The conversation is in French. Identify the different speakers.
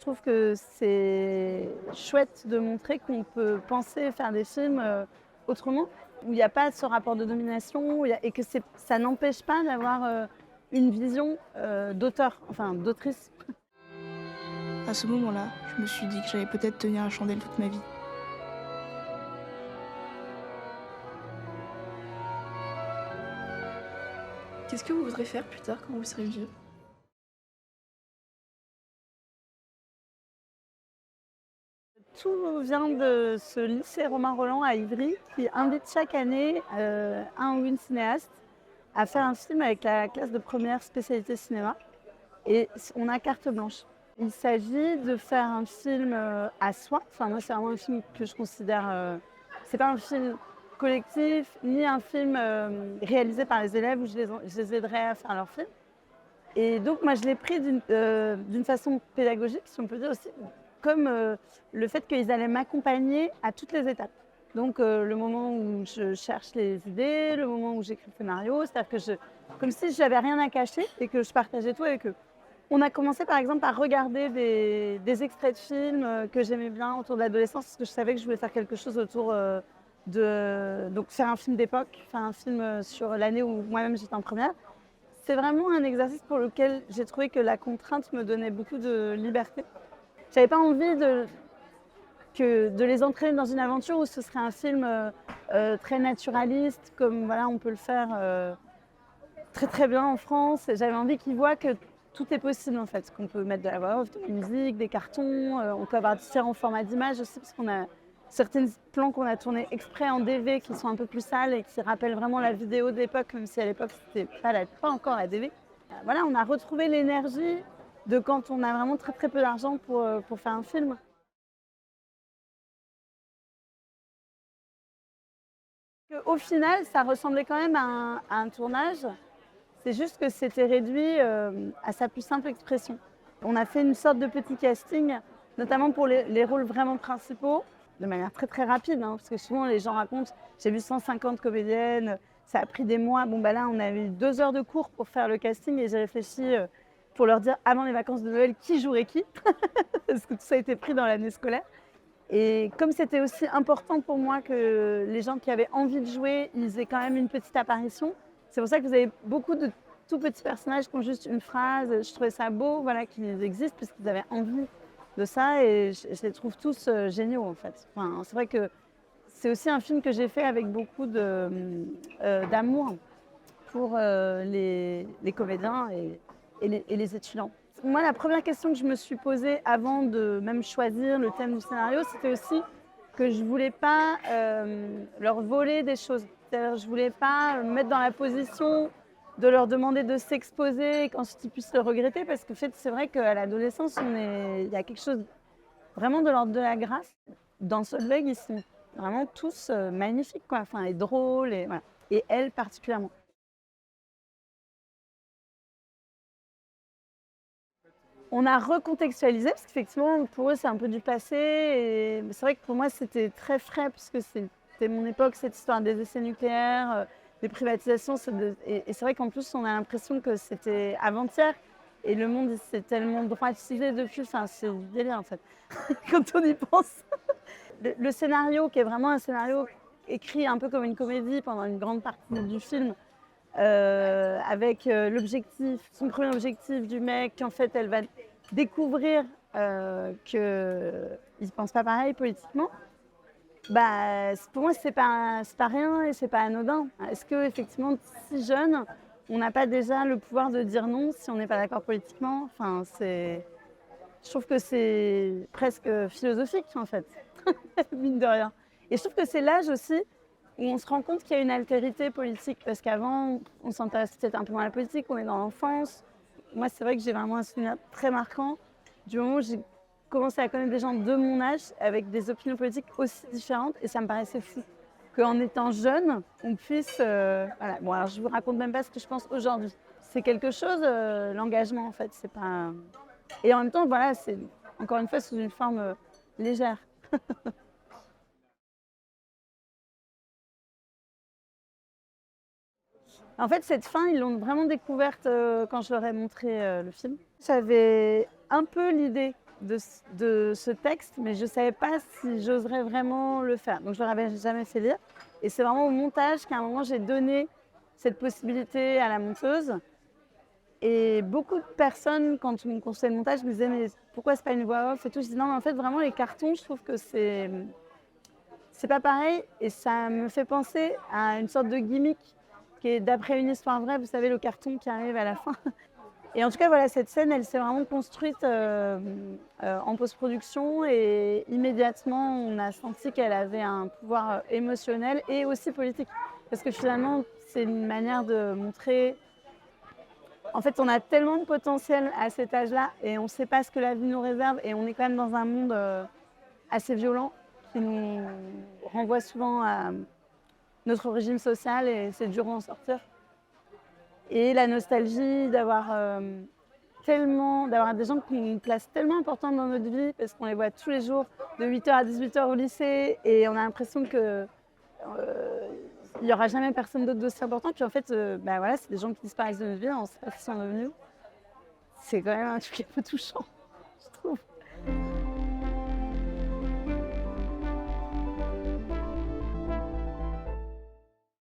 Speaker 1: trouve que c'est chouette de montrer qu'on peut penser faire des films autrement, où il n'y a pas ce rapport de domination, et que ça n'empêche pas d'avoir une vision d'auteur, enfin d'autrice.
Speaker 2: À ce moment-là, je me suis dit que j'allais peut-être tenir la chandelle toute ma vie. Qu'est-ce que vous voudrez faire plus tard quand vous serez vieux?
Speaker 1: Tout vient de ce lycée Romain Rolland à Ivry qui invite chaque année un ou une cinéaste à faire un film avec la classe de première spécialité cinéma. Et on a carte blanche. Il s'agit de faire un film à soi. Enfin, moi, c'est vraiment un film que je considère. C'est pas un film collectif, ni un film réalisé par les élèves où je les aiderais à faire leur film. Et donc, moi, je l'ai pris d'une façon pédagogique, si on peut dire aussi, comme le fait qu'ils allaient m'accompagner à toutes les étapes. Donc, le moment où je cherche les idées, le moment où j'écris le scénario, c'est-à-dire que comme si je n'avais rien à cacher et que je partageais tout avec eux. On a commencé par exemple par regarder des extraits de films que j'aimais bien autour de l'adolescence parce que je savais que je voulais faire quelque chose autour donc faire un film d'époque, faire un film sur l'année où moi-même j'étais en première. C'est vraiment un exercice pour lequel j'ai trouvé que la contrainte me donnait beaucoup de liberté. J'avais pas envie de les entraîner dans une aventure où ce serait un film très naturaliste comme voilà, on peut le faire très très bien en France. J'avais envie qu'ils voient que tout est possible en fait, qu'on peut mettre de la voix off, de la musique, des cartons, on peut avoir différents formats d'images aussi parce qu'on a certains plans qu'on a tournés exprès en DV qui sont un peu plus sales et qui rappellent vraiment la vidéo d'époque, même si à l'époque c'était pas encore la DV. Voilà, on a retrouvé l'énergie de quand on a vraiment très très peu d'argent pour faire un film. Au final, ça ressemblait quand même à un tournage. C'est juste que c'était réduit à sa plus simple expression. On a fait une sorte de petit casting, notamment pour les rôles vraiment principaux, de manière très très rapide, hein, parce que souvent les gens racontent, j'ai vu 150 comédiennes, ça a pris des mois. Bon bah là, on avait eu 2 heures de cours pour faire le casting et j'ai réfléchi pour leur dire avant les vacances de Noël qui jouerait qui, parce que tout ça a été pris dans l'année scolaire. Et comme c'était aussi important pour moi que les gens qui avaient envie de jouer, ils aient quand même une petite apparition, c'est pour ça que vous avez beaucoup de tout petits personnages qui ont juste une phrase. Je trouvais ça beau voilà, qu'ils existent parce qu'ils avaient envie de ça et je les trouve tous géniaux en fait. Enfin, c'est vrai que c'est aussi un film que j'ai fait avec beaucoup d'amour pour les comédiens et les étudiants. Moi, la première question que je me suis posée avant de même choisir le thème du scénario, c'était aussi que je ne voulais pas leur voler des choses. C'est-à-dire, je ne voulais pas me mettre dans la position de leur demander de s'exposer et qu'ensuite ils puissent le regretter, parce que en fait, c'est vrai qu'à l'adolescence, il y a quelque chose vraiment de l'ordre de la grâce. Dans Solveig, ils sont vraiment tous magnifiques, quoi. Enfin, et drôles, et, voilà. Et elle particulièrement. On a recontextualisé parce qu'effectivement, pour eux, c'est un peu du passé. Et c'est vrai que pour moi, c'était très frais puisque c'était mon époque, cette histoire des essais nucléaires, des privatisations. Et c'est vrai qu'en plus, on a l'impression que c'était avant-hier. Et le monde, il s'est tellement droitisé depuis. Enfin, c'est du délire, en fait, quand on y pense. Le scénario, qui est vraiment un scénario écrit un peu comme une comédie pendant une grande partie du film, avec son premier objectif du mec, qu'en fait elle va découvrir qu'il ne pense pas pareil politiquement, bah, pour moi c'est pas rien et c'est pas anodin. Est-ce que effectivement si jeune, on n'a pas déjà le pouvoir de dire non si on n'est pas d'accord politiquement? Enfin, je trouve que c'est presque philosophique en fait, mine de rien. Et je trouve que c'est l'âge aussi où on se rend compte qu'il y a une altérité politique, parce qu'avant, on s'intéresse peut-être un peu moins à la politique, on est dans l'enfance. Moi, c'est vrai que j'ai vraiment un souvenir très marquant du moment où j'ai commencé à connaître des gens de mon âge avec des opinions politiques aussi différentes, et ça me paraissait fou qu'en étant jeune, on puisse... voilà. Bon, alors je vous raconte même pas ce que je pense aujourd'hui. C'est quelque chose, l'engagement en fait, c'est pas... Et en même temps, voilà, c'est encore une fois sous une forme légère. En fait, cette fin, ils l'ont vraiment découverte quand je leur ai montré le film. J'avais un peu l'idée de ce texte, mais je ne savais pas si j'oserais vraiment le faire. Donc je ne leur avais jamais fait lire. Et c'est vraiment au montage qu'à un moment j'ai donné cette possibilité à la monteuse. Et beaucoup de personnes, quand on me conseillait le montage, me disaient mais pourquoi c'est pas une voix off et tout. Je dis non, mais en fait vraiment les cartons, je trouve que c'est pas pareil. Et ça me fait penser à une sorte de gimmick qui est d'après une histoire vraie. Vous savez, le carton qui arrive à la fin. Et en tout cas, voilà, cette scène, elle s'est vraiment construite en post-production et immédiatement, on a senti qu'elle avait un pouvoir émotionnel et aussi politique. Parce que finalement, c'est une manière de montrer... En fait, on a tellement de potentiel à cet âge-là et on ne sait pas ce que la vie nous réserve et on est quand même dans un monde assez violent qui nous renvoie souvent à notre origine sociale et c'est dur d'en sortir. Et la nostalgie d'avoir des gens qui ont une place tellement importante dans notre vie parce qu'on les voit tous les jours de 8h à 18h au lycée et on a l'impression que il n'y aura jamais personne d'autre d'aussi important. Puis en fait, voilà, c'est des gens qui disparaissent de notre vie, on ne sait pas ce qu'ils sont devenus. C'est quand même un truc un peu touchant.